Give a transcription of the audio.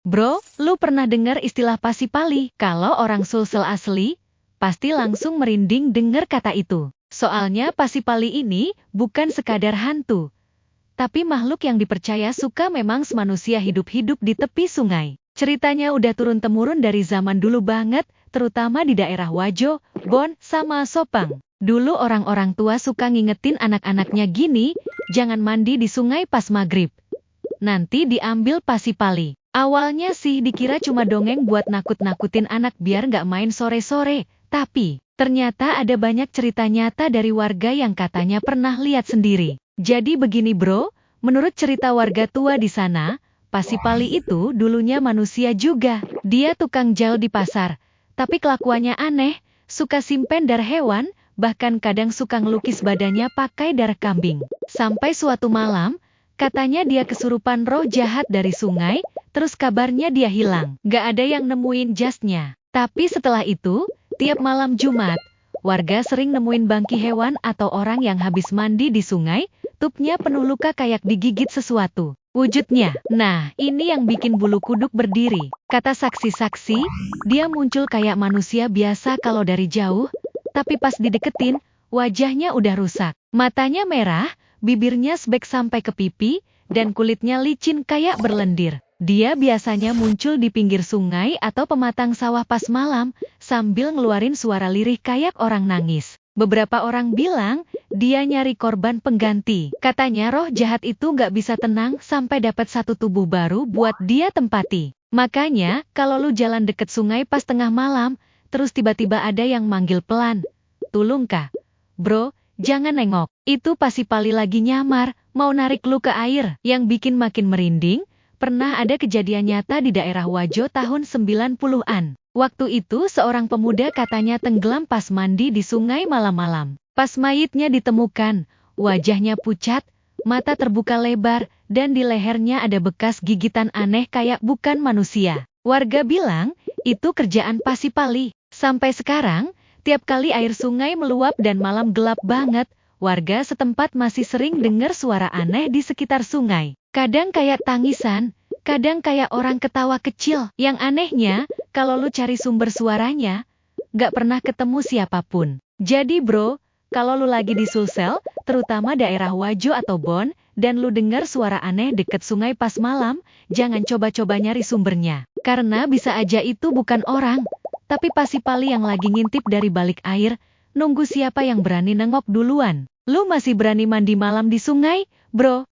Bro, lu pernah dengar istilah pasipali? Kalau orang Sulsel asli, pasti langsung merinding dengar kata itu. Soalnya pasipali ini bukan sekadar hantu, tapi makhluk yang dipercaya suka memang manusia hidup-hidup di tepi sungai. Ceritanya udah turun-temurun dari zaman dulu banget, terutama di daerah Wajo, Bon, sama Sopang. Dulu orang-orang tua suka ngingetin anak-anaknya gini, jangan mandi di sungai pas maghrib. Nanti diambil pasipali. Awalnya sih dikira cuma dongeng buat nakut-nakutin anak biar nggak main sore-sore. Tapi, ternyata ada banyak cerita nyata dari warga yang katanya pernah lihat sendiri. Jadi begini bro, menurut cerita warga tua di sana, pasipali itu dulunya manusia juga. Dia tukang jual di pasar. Tapi kelakuannya aneh, suka simpen darah hewan, bahkan kadang suka ngelukis badannya pakai darah kambing. Sampai suatu malam, katanya dia kesurupan roh jahat dari sungai, terus kabarnya dia hilang. Gak ada yang nemuin jasnya. Tapi setelah itu, tiap malam Jumat, warga sering nemuin bangkai hewan atau orang yang habis mandi di sungai, tupnya penuh luka kayak digigit sesuatu. Wujudnya, nah ini yang bikin bulu kuduk berdiri. Kata saksi-saksi, dia muncul kayak manusia biasa kalau dari jauh, tapi pas dideketin, wajahnya udah rusak. Matanya merah, bibirnya sebek sampai ke pipi, dan kulitnya licin kayak berlendir. Dia biasanya muncul di pinggir sungai atau pematang sawah pas malam, sambil ngeluarin suara lirih kayak orang nangis. Beberapa orang bilang, dia nyari korban pengganti. Katanya roh jahat itu gak bisa tenang sampai dapat satu tubuh baru buat dia tempati. Makanya, kalau lu jalan deket sungai pas tengah malam, terus tiba-tiba ada yang manggil pelan. Tulung kah? Bro, jangan nengok. Itu pasipali lagi nyamar, mau narik lu ke air. Yang bikin makin merinding, pernah ada kejadian nyata di daerah Wajo tahun 90-an. Waktu itu seorang pemuda katanya tenggelam pas mandi di sungai malam-malam. Pas mayitnya ditemukan, wajahnya pucat, mata terbuka lebar, dan di lehernya ada bekas gigitan aneh kayak bukan manusia. Warga bilang, itu kerjaan pasipali. Sampai sekarang, tiap kali air sungai meluap dan malam gelap banget, warga setempat masih sering dengar suara aneh di sekitar sungai. Kadang kayak tangisan, kadang kayak orang ketawa kecil. Yang anehnya, kalau lu cari sumber suaranya, gak pernah ketemu siapapun. Jadi bro, kalau lu lagi di Sulsel, terutama daerah Wajo atau Bon, dan lu dengar suara aneh deket sungai pas malam, jangan coba-coba nyari sumbernya. Karena bisa aja itu bukan orang, tapi pasipali yang lagi ngintip dari balik air, nunggu siapa yang berani nengok duluan. Lu masih berani mandi malam di sungai, bro?